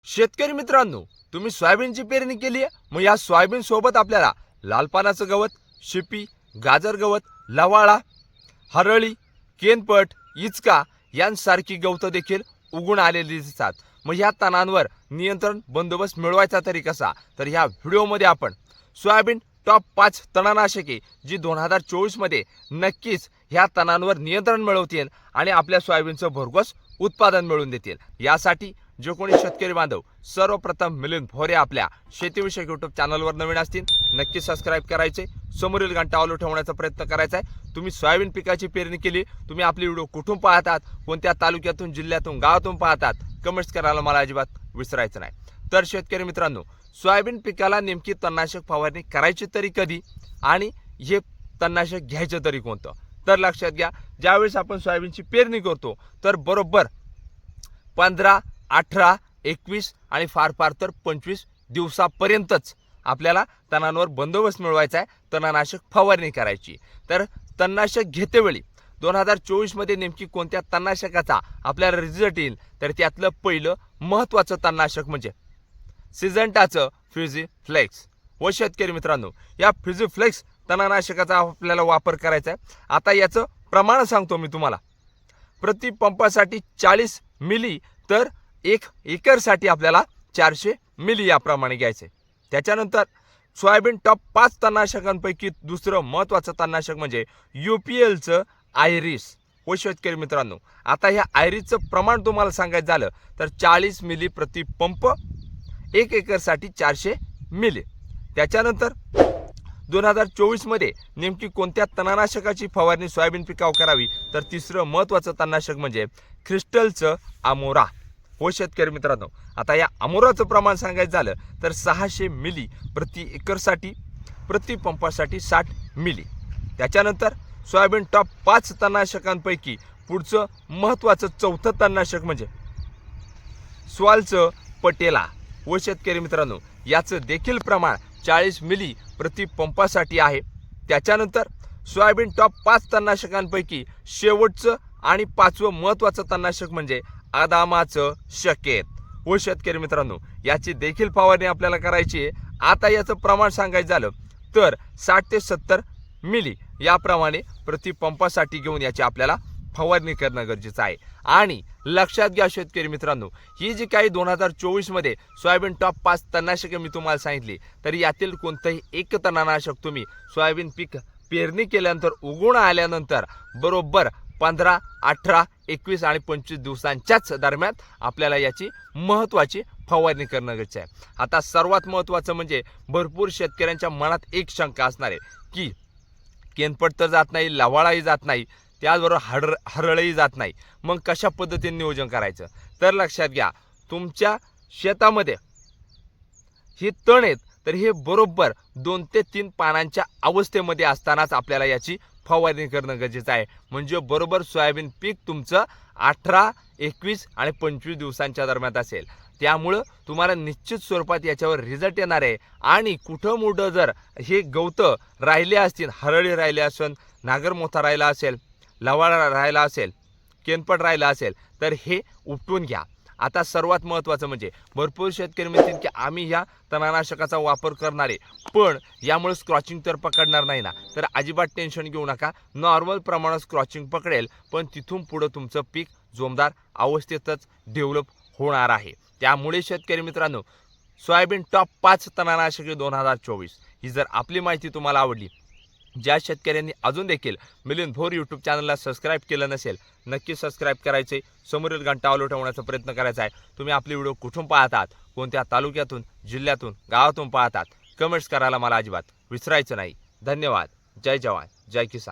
शेतकरी मित्रांनो, तुम्ही सोयाबीनची पेरणी केली आहे. मग या सोयाबीन सोबत आपल्याला लाल पानाचं गवत, शिपी, गाजर गवत, लवाळा, हरळी, केनपट, इचका यांसारखी गवतं देखील उगून आलेली दिसतात. मग ह्या तणांवर नियंत्रण बंदोबस्त मिळवायचा तरी कसा? तर ह्या व्हिडिओमध्ये आपण सोयाबीन टॉप 5 तणनाशके जी 2024 मध्ये नक्कीच ह्या तणांवर नियंत्रण मिळवतील आणि आपल्या सोयाबीनचं भरघोस उत्पादन मिळवून देतील. यासाठी जो कोणी शेतकरी बांधव सर्वप्रथम मिलिंद भोरे आपल्या शेतीविषयक यूट्यूब चॅनलवर नवीन असतील नक्की सबस्क्राईब करायचे, समोरील घंटा चालू ठेवण्याचा प्रयत्न करायचा आहे. तुम्ही सोयाबीन पिकाची पेरणी केली, तुम्ही आपली व्हिडिओ कुठून पाहतात, कोणत्या तालुक्यातून, जिल्ह्यातून, गावातून पाहतात, कमेंट्स करायला मला अजिबात विसरायचं नाही. तर शेतकरी मित्रांनो, सोयाबीन पिकाला नेमकी तणनाशक फवारणी करायची तरी कधी आणि हे तणनाशक घ्यायचं तरी कोणतं? तर लक्षात घ्या, ज्यावेळेस आपण सोयाबीनची पेरणी करतो तर बरोबर 15, 18, 21 आणि फार फार तर 25 दिवसापर्यंतच आपल्याला तणांवर बंदोबस्त मिळवायचा आहे, तणनाशक फवारणी करायची. तर तणनाशक घेतेवेळी 2024 मध्ये नेमकी कोणत्या तणनाशकाचा आपल्याला रिझल्ट येईल? तर त्यातलं पहिलं महत्त्वाचं तणनाशक म्हणजे सिजंटाचं फ्युजीफ्लेक्स. व शेतकरी मित्रांनो, या फ्युजीफ्लेक्स तणनाशकाचा आपल्याला वापर करायचा आहे. आता याचं प्रमाण सांगतो मी तुम्हाला. प्रति पंपासाठी 40 मिली तर 1 एकरसाठी आपल्याला 400 मिली याप्रमाणे घ्यायचे. त्याच्यानंतर सोयाबीन टॉप 5 तणनाशकांपैकी दुसरं महत्त्वाचं तणनाशक म्हणजे UPLचं आयरिस. व शेतकरी मित्रांनो, आता ह्या आयरिसचं प्रमाण तुम्हाला सांगायचं झालं तर 40 मिली प्रति पंप, 1 एकरसाठी 400 मिली. त्याच्यानंतर 2024 मध्ये नेमकी कोणत्या तणनाशकाची फवारणी सोयाबीन पिकावर करावी? तर तिसरं महत्त्वाचं तणनाशक म्हणजे क्रिस्टलचं अमोरा. हो शेतकरी मित्रांनो, आता या अमोराचं प्रमाण सांगायचं झालं तर 600 मिली प्रति एकरसाठी, प्रति पंपासाठी 60 मिली. त्याच्यानंतर सोयाबीन टॉप 5 तणनाशकांपैकी पुढचं महत्त्वाचं चौथं तणनाशक म्हणजे स्वालचं पटेला. व शेतकरी मित्रांनो, याचं देखील प्रमाण 40 मिली प्रति पंपासाठी आहे. त्याच्यानंतर सोयाबीन टॉप 5 तणनाशकांपैकी शेवटचं आणि 5वं महत्त्वाचं तणनाशक म्हणजे आदामाचं शकेत. व शेतकरी मित्रांनो, याची देखील फवारणी आपल्याला करायची आहे. आता याचं प्रमाण सांगायचं झालं तर 60 ते 70 मिली याप्रमाणे प्रति पंपासाठी घेऊन याची आपल्याला फवारणी करणं गरजेचं आहे. आणि लक्षात घ्या शेतकरी मित्रांनो, ही जी काही 2024 मध्ये सोयाबीन टॉप 5 तणनाशके मी तुम्हाला सांगितली, तर यातील कोणतंही एक तणनाशक तुम्ही सोयाबीन पीक पेरणी केल्यानंतर उगवून आल्यानंतर बरोबर 15, 18, 21 आणि 25 दिवसांच्याच दरम्यान आपल्याला याची महत्त्वाची फवारणी करणं गरजेचं आहे. आता सर्वात महत्त्वाचं म्हणजे भरपूर शेतकऱ्यांच्या मनात एक शंका असणार आहे की केनपट तर जात नाही, लवाळाही जात नाही, त्याचबरोबर हरळही जात नाही, मग कशा पद्धतीने नियोजन करायचं? तर लक्षात घ्या, तुमच्या शेतामध्ये ही तण आहेत तर हे बरोबर 2 ते 3 पानांच्या अवस्थेमध्ये असतानाच आपल्याला याची फवारणी करणं गरजेचं आहे. म्हणजे बरोबर सोयाबीन पीक तुमचं 18, 21 आणि 25 दिवसांच्या दरम्यान असेल. त्यामुळं तुम्हाला निश्चित स्वरूपात याच्यावर रिझल्ट येणार आहे. आणि कुठं मोठं जर हे गवतं राहिले असतील, हरळी राहिले असेल, नागरमोथा राहिला असेल, लवाळा राहिला असेल, केनपट राहिला असेल तर हे उपटून घ्या. आता सर्वात महत्त्वाचं म्हणजे भरपूर शेतकरी म्हणतील की आम्ही ह्या तणनाशकाचा वापर करणार आहे, पण यामुळे स्क्रॉचिंग तर पकडणार नाही ना? तर अजिबात टेन्शन घेऊ नका. नॉर्मल प्रमाणात स्क्रॉचिंग पकडेल, पण तिथून पुढं तुमचं पीक जोमदार अवस्थेतच डेव्हलप होणार आहे. त्यामुळे शेतकरी मित्रांनो, सोयाबीन टॉप 5 तणनाशके 2024 ही जर आपली माहिती तुम्हाला आवडली, ज्या शेतकऱ्यांनी अजून देखील मिलिंद भोर यूट्यूब चॅनलला सबस्क्राईब केलं नसेल नक्की सबस्क्राईब करायचे, समोरील घंटा चालू ठेवण्याचा प्रयत्न करायचा आहे. तुम्ही आपली व्हिडिओ कुठून पाहतात, कोणत्या तालुक्यातून, जिल्ह्यातून, गावातून पाहतात, कमेंट्स करायला मला अजिबात विसरायचं नाही. धन्यवाद. जय जवान, जय किसान.